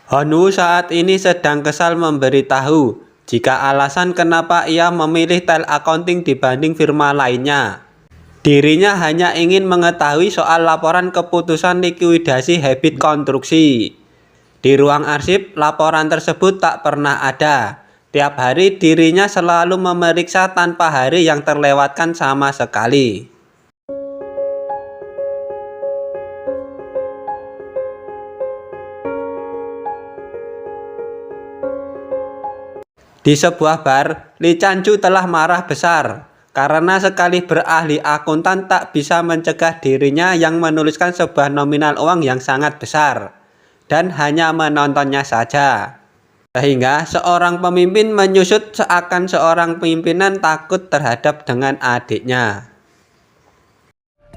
Honwoo saat ini sedang kesal memberitahu jika alasan kenapa ia memilih Tel Accounting dibanding firma lainnya. Dirinya hanya ingin mengetahui soal laporan keputusan likuidasi Habit Konstruksi. Di ruang arsip, laporan tersebut tak pernah ada. Tiap hari dirinya selalu memeriksa tanpa hari yang terlewatkan sama sekali. Di sebuah bar, Lee Chan-ju telah marah besar karena sekali berahli akuntan tak bisa mencegah dirinya yang menuliskan sebuah nominal uang yang sangat besar dan hanya menontonnya saja. Sehingga seorang pemimpin menyusut seakan seorang pimpinan takut terhadap dengan adiknya.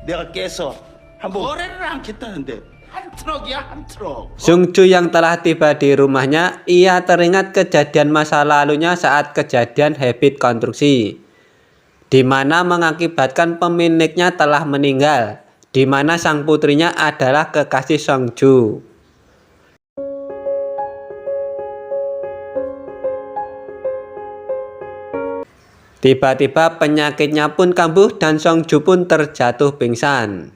내가 깨서 한번 거래를 않겠다는데 한 트럭이야 한 트럭. Sung-ju yang telah tiba di rumahnya, ia teringat kejadian masa lalunya saat kejadian Habit Konstruksi, di mana mengakibatkan pemiliknya telah meninggal, di mana sang putrinya adalah kekasih Sung-ju. Tiba-tiba penyakitnya pun kambuh dan Sung-ju pun terjatuh pingsan.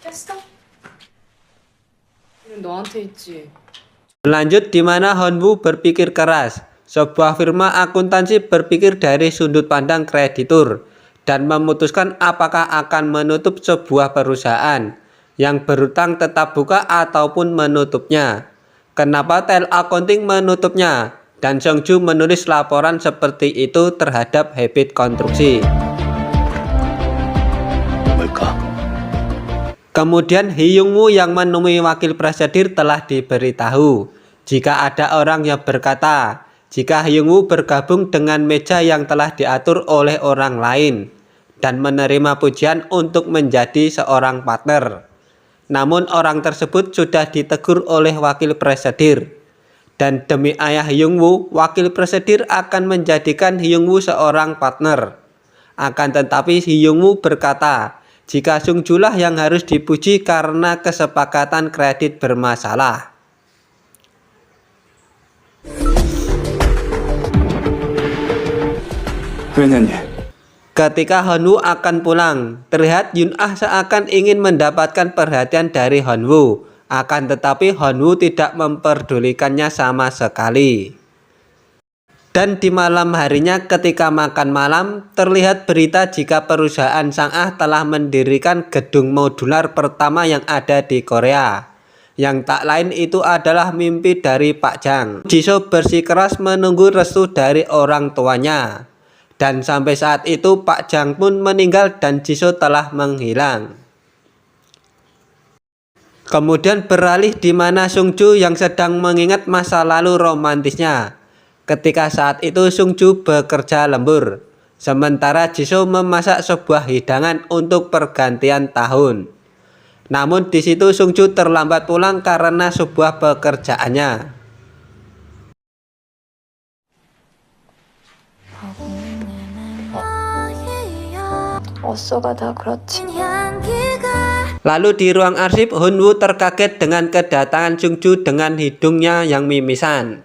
깼어? 이건 너한테 있지. Berlanjut di mana Honwoo berpikir keras. Sebuah firma akuntansi berpikir dari sudut pandang kreditur dan memutuskan apakah akan menutup sebuah perusahaan yang berutang tetap buka ataupun menutupnya. Kenapa Tel Accounting menutupnya? Dan Sung-ju menulis laporan seperti itu terhadap Habit Konstruksi. 뭘까? Kemudian Hyung-woo yang menemui wakil presidir telah diberitahu jika ada orang yang berkata jika Hyung-woo bergabung dengan meja yang telah diatur oleh orang lain dan menerima pujian untuk menjadi seorang partner. Namun orang tersebut sudah ditegur oleh wakil presidir. Dan demi ayah Hyung-woo, wakil presidir akan menjadikan Hyung-woo seorang partner. Akan tetapi Hyung-woo berkata, jika Sung-ju lah yang harus dipuji karena kesepakatan kredit bermasalah. 왜냐니? Ketika Honwoo akan pulang, terlihat Yun-ah seakan ingin mendapatkan perhatian dari Honwoo. Akan tetapi Honwoo tidak memperdulikannya sama sekali. Dan di malam harinya ketika makan malam, terlihat berita jika perusahaan Sang-ah telah mendirikan gedung modular pertama yang ada di Korea. Yang tak lain itu adalah mimpi dari Pak Jang. Jisoo bersikeras menunggu restu dari orang tuanya. Dan sampai saat itu Pak Jang pun meninggal dan Jisoo telah menghilang. Kemudian beralih di mana Sung-ju yang sedang mengingat masa lalu romantisnya. Ketika saat itu Sung-ju bekerja lembur, sementara Jisoo memasak sebuah hidangan untuk pergantian tahun. Namun di situ Sung-ju terlambat pulang karena sebuah pekerjaannya. 어쏘가 다 그렇지. Lalu di ruang arsip, Honwoo terkaget dengan kedatangan Sung-ju dengan hidungnya yang mimisan.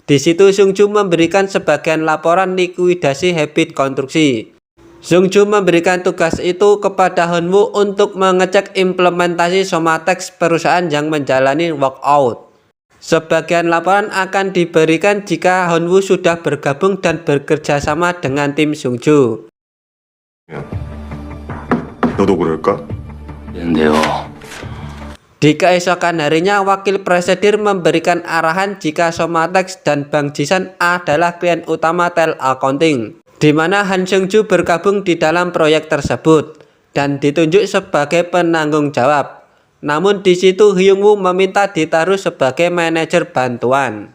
Di situ Sung-ju memberikan sebagian laporan likuidasi Habit Konstruksi. Sung-ju memberikan tugas itu kepada Honwoo untuk mengecek implementasi Somatex perusahaan yang menjalani walkout. Sebagian laporan akan diberikan jika Honwoo sudah bergabung dan bekerja sama dengan tim Sung-ju. 너도 그럴까? 근데요. Di keesokan harinya, wakil presidir memberikan arahan jika Somatex dan Bank Jisan adalah klien utama Tel Accounting, di mana Han Sung-ju bergabung di dalam proyek tersebut dan ditunjuk sebagai penanggung jawab. Namun di situ Hyung-woo meminta ditaruh sebagai manajer bantuan.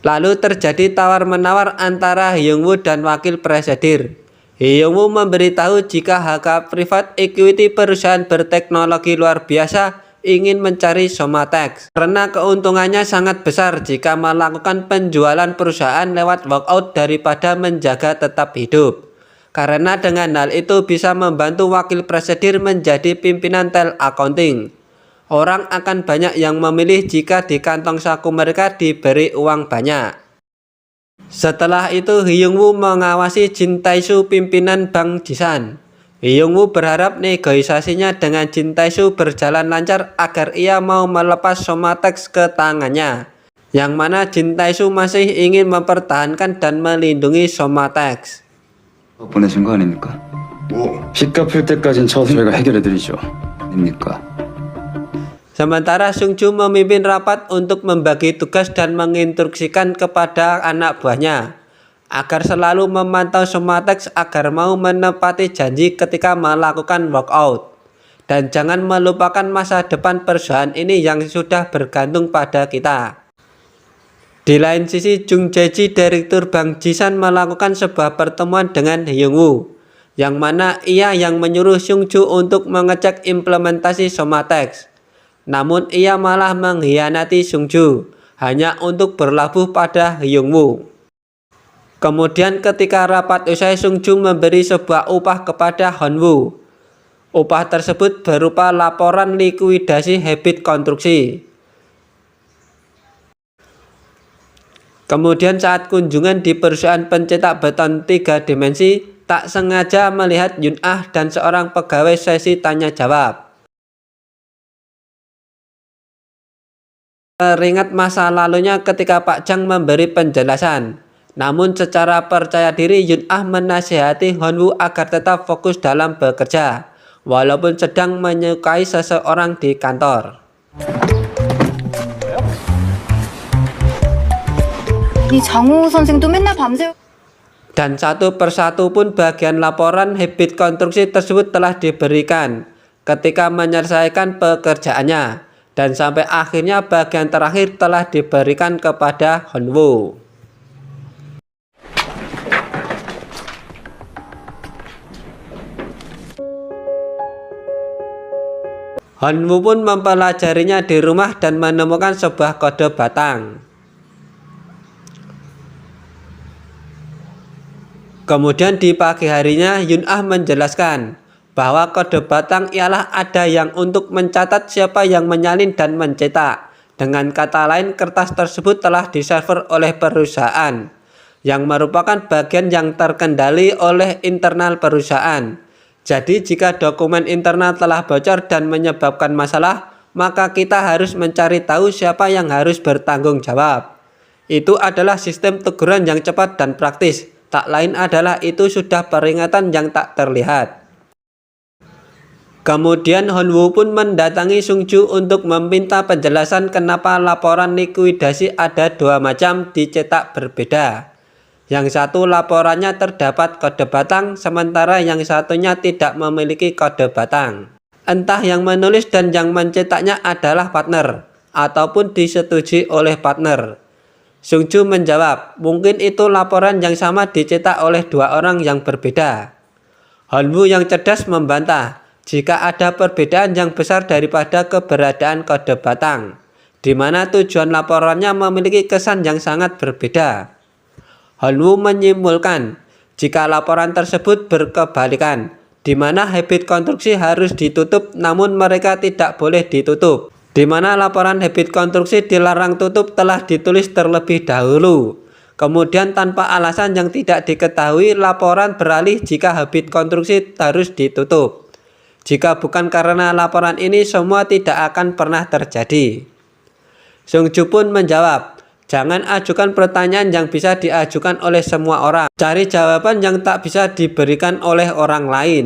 Lalu terjadi tawar-menawar antara Hyung-woo dan wakil presidir. Hyung-woo memberitahu jika HK Private Equity perusahaan berteknologi luar biasa ingin mencari Somatex karena keuntungannya sangat besar jika melakukan penjualan perusahaan lewat walkout daripada menjaga tetap hidup. karena dengan hal itu bisa membantu wakil presidir menjadi pimpinan tel accounting. Orang akan banyak yang memilih jika di kantong saku mereka diberi uang banyak. Setelah itu Hyungwoo mengawasi Jin Tae-soo pimpinan Bank Jisan. Hyungwoo berharap negosiasinya dengan Jin Tae-soo berjalan lancar agar ia mau melepas Somatex ke tangannya, yang mana Jin Tae-soo masih ingin mempertahankan dan melindungi Somatex. 보내신 거 아닙니까? 뭐? 빚 갚을 때까진 저희가 해결해드리죠. 아닙니까? Sementara Sung-ju memimpin rapat untuk membagi tugas dan menginstruksikan kepada anak buahnya agar selalu memantau Somatex agar mau menepati janji ketika melakukan walkout. Dan jangan melupakan masa depan perusahaan ini yang sudah bergantung pada kita. Di lain sisi, Jung Jae-ji, direktur Bank Jisan, melakukan sebuah pertemuan dengan Hyungwoo, yang mana ia yang menyuruh Sung-ju untuk mengecek implementasi Somatex. Namun ia malah mengkhianati Sung-ju hanya untuk berlabuh pada Hyungwoo. Kemudian ketika rapat usai, Sung-ju memberi sebuah upah kepada Hyungwoo. Upah tersebut berupa laporan likuidasi habit konstruksi. Kemudian saat kunjungan di perusahaan pencetak beton 3 dimensi, tak sengaja melihat Yun-ah dan seorang pegawai sesi tanya jawab. Teringat masa lalunya ketika Pak Jang memberi penjelasan. Namun secara percaya diri Yun-ah menasihati Hyungwoo agar tetap fokus dalam bekerja, walaupun sedang menyukai seseorang di kantor. 이 장호 선생도 맨날 밤새 Dan satu persatu pun bagian laporan habit konstruksi tersebut telah diberikan ketika menyelesaikan pekerjaannya, dan sampai akhirnya bagian terakhir telah diberikan kepada Hyungwoo. Hyungwoo pun mempelajarinya di rumah dan menemukan sebuah kode batang. Kemudian di pagi harinya Yun-ah menjelaskan bahwa kode batang ialah ada yang untuk mencatat siapa yang menyalin dan mencetak. Dengan kata lain, kertas tersebut telah diserver oleh perusahaan, yang merupakan bagian yang terkendali oleh internal perusahaan. Jadi jika dokumen internal telah bocor dan menyebabkan masalah, maka kita harus mencari tahu siapa yang harus bertanggung jawab. Itu adalah sistem teguran yang cepat dan praktis. Tak lain adalah itu sudah peringatan yang tak terlihat. Kemudian Hyungwoo pun mendatangi Sung-ju untuk meminta penjelasan kenapa laporan likuidasi ada 2 macam dicetak berbeda. Yang satu laporannya terdapat kode batang, sementara yang satunya tidak memiliki kode batang. Entah yang menulis dan yang mencetaknya adalah partner, ataupun disetujui oleh partner. Sung-ju menjawab, mungkin itu laporan yang sama dicetak oleh 2 orang yang berbeda. Hyungwoo yang cerdas membantah jika ada perbedaan yang besar daripada keberadaan kode batang, di mana tujuan laporannya memiliki kesan yang sangat berbeda. Hyungwoo menyimpulkan jika laporan tersebut berkebalikan, di mana habit konstruksi harus ditutup namun mereka tidak boleh ditutup. Di mana laporan habit konstruksi dilarang tutup telah ditulis terlebih dahulu. Kemudian tanpa alasan yang tidak diketahui, laporan beralih jika habit konstruksi harus ditutup. Jika bukan karena laporan ini, semua tidak akan pernah terjadi. Sung-ju pun menjawab, jangan ajukan pertanyaan yang bisa diajukan oleh semua orang. Cari jawaban yang tak bisa diberikan oleh orang lain.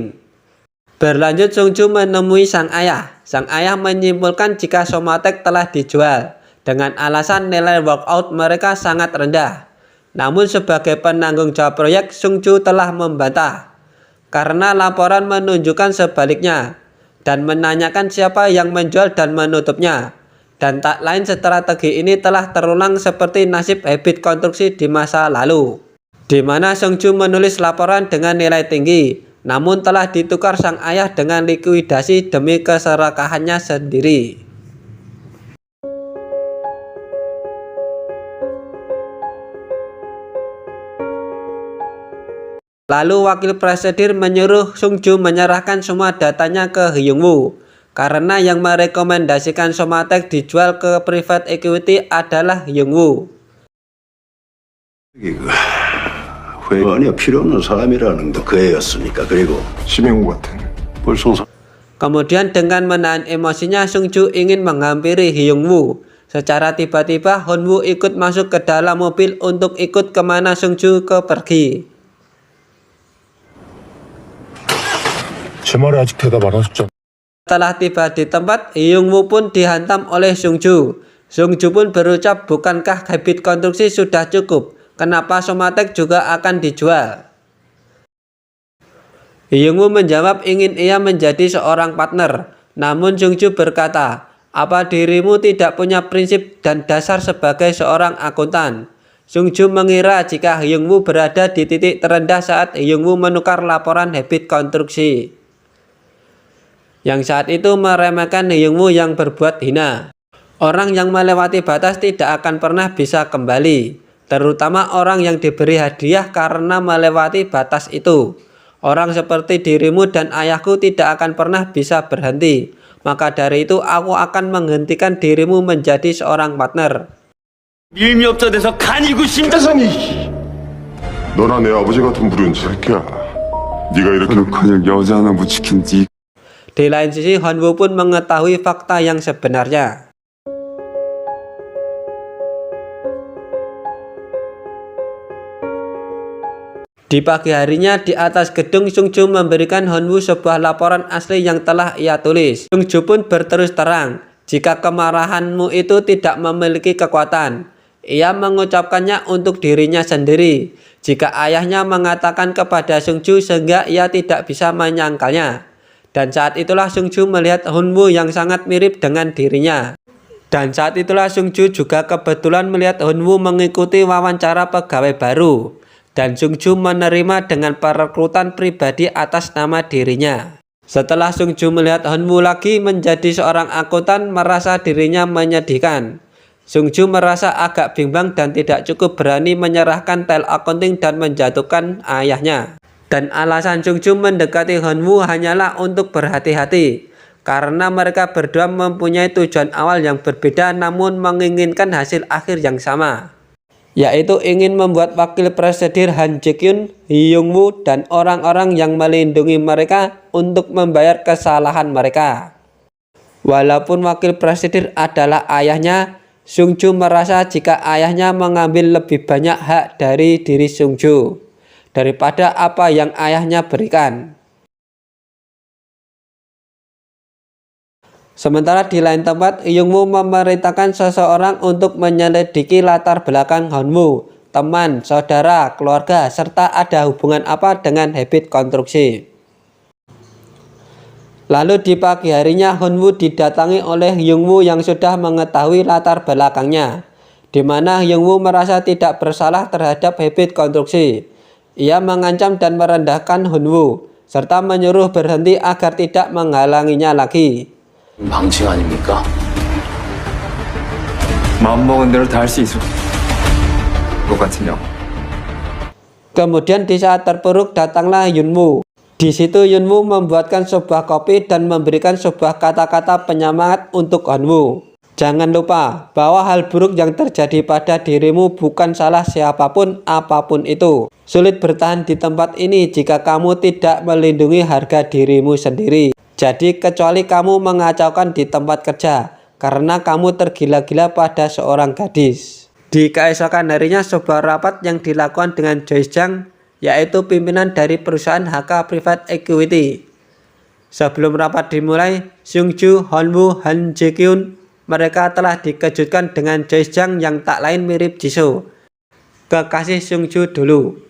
Berlanjut, Sung-ju menemui sang ayah. Sang ayah menyimpulkan jika Somatex telah dijual dengan alasan nilai walkout mereka sangat rendah. Namun sebagai penanggung jawab proyek, Sung-ju telah membantah karena laporan menunjukkan sebaliknya dan menanyakan siapa yang menjual dan menutupnya. Dan tak lain, strategi ini telah terulang seperti nasib habit konstruksi di masa lalu, di mana Sung-ju menulis laporan dengan nilai tinggi, namun telah ditukar sang ayah dengan likuidasi demi keserakahannya sendiri. Lalu wakil presidir menyuruh Sung Ju menyerahkan semua datanya ke Hyung Woo, karena yang merekomendasikan Somatek dijual ke private equity adalah Hyung Woo. 회원이 필요 없는 사람이라는 거 그 애였으니까. 그리고 심행구 같은 불송사 Kemudian dengan menahan emosinya, Sung Ju ingin menghampiri Hyung Woo. Secara tiba-tiba Hyun Woo ikut masuk ke dalam mobil untuk ikut kemana Sung Ju pergi. 제 말에 아직 대답 안 하셨잖아. Setelah tiba di tempat, Hyung Woo pun dihantam oleh Sung Ju. Sung Ju pun berucap, bukankah habit konstruksi sudah cukup? Kenapa Somatek juga akan dijual? Hyung Woo menjawab ingin ia menjadi seorang partner. Namun Sung Ju berkata, apa dirimu tidak punya prinsip dan dasar sebagai seorang akuntan? Sung Ju mengira jika Hyung Woo berada di titik terendah saat Hyung Woo menukar laporan habit konstruksi, yang saat itu meremehkan Hyung Woo yang berbuat hina. Orang yang melewati batas tidak akan pernah bisa kembali, terutama orang yang diberi hadiah karena melewati batas itu. Orang seperti dirimu dan ayahku tidak akan pernah bisa berhenti. Maka dari itu aku akan menghentikan dirimu menjadi seorang partner. 밀미업자 돼서 간이고 심장 너나 내 아버지 같은 불륜 새끼야. 네가 이렇게 그냥 여자 하나 묻히킨 네. Di lain sisi, Hyun Woo pun mengetahui fakta yang sebenarnya. Di pagi harinya di atas gedung, Sung Ju memberikan Hyun Woo sebuah laporan asli yang telah ia tulis. Sung Ju pun berterus terang, jika kemarahanmu itu tidak memiliki kekuatan. Ia mengucapkannya untuk dirinya sendiri. Jika ayahnya mengatakan kepada Sung Ju sehingga ia tidak bisa menyangkalnya. Dan saat itulah Sung Ju melihat Hyun Woo yang sangat mirip dengan dirinya. Dan saat itulah Sung Ju juga kebetulan melihat Hyun Woo mengikuti wawancara pegawai baru. Dan Sung Ju menerima dengan perekrutan pribadi atas nama dirinya. Setelah Sung Ju melihat Hyun Woo lagi menjadi seorang akuntan, merasa dirinya menyedihkan. Sung Ju merasa agak bimbang dan tidak cukup berani menyerahkan tel accounting dan menjatuhkan ayahnya. Dan alasan Sung Ju mendekati Hyun Woo hanyalah untuk berhati-hati, karena mereka berdua mempunyai tujuan awal yang berbeda namun menginginkan hasil akhir yang sama, yaitu ingin membuat wakil presidir Han Jae-kyun, Hyung Woo, dan orang-orang yang melindungi mereka untuk membayar kesalahan mereka. Walaupun wakil presidir adalah ayahnya, Sung Ju merasa jika ayahnya mengambil lebih banyak hak dari diri Sung Ju daripada apa yang ayahnya berikan. Sementara di lain tempat, Hyung Woo memerintahkan seseorang untuk menyelidiki latar belakang Hyun Woo, teman, saudara, keluarga, serta ada hubungan apa dengan habit konstruksi. Lalu di pagi harinya Hyun Woo didatangi oleh Hyung Woo yang sudah mengetahui latar belakangnya, di mana Hyung Woo merasa tidak bersalah terhadap habit konstruksi. Ia mengancam dan merendahkan Hyun Woo, serta menyuruh berhenti agar tidak menghalanginya lagi. 방칭 아닙니까? 마음먹은 대로 다 할 수 있어. 것 같으냐? Kemudian di saat terpuruk datanglah Hyun Woo. Di situ Hyun Woo membuatkan sebuah kopi dan memberikan sebuah kata-kata penyemangat untuk Hyun Woo. Jangan lupa bahwa hal buruk yang terjadi pada dirimu bukan salah siapapun apapun itu. Sulit bertahan di tempat ini jika kamu tidak melindungi harga dirimu sendiri. Jadi kecuali kamu mengacaukan di tempat kerja karena kamu tergila-gila pada seorang gadis. Di keesokan harinya sebuah rapat yang dilakukan dengan Joyce Jang, yaitu pimpinan dari perusahaan HK Private Equity. Sebelum rapat dimulai, Sung Ju, Hyun Woo, Han Jae-kyun, mereka telah dikejutkan dengan Joyce Jang yang tak lain mirip Jisoo, kekasih Sung Ju dulu.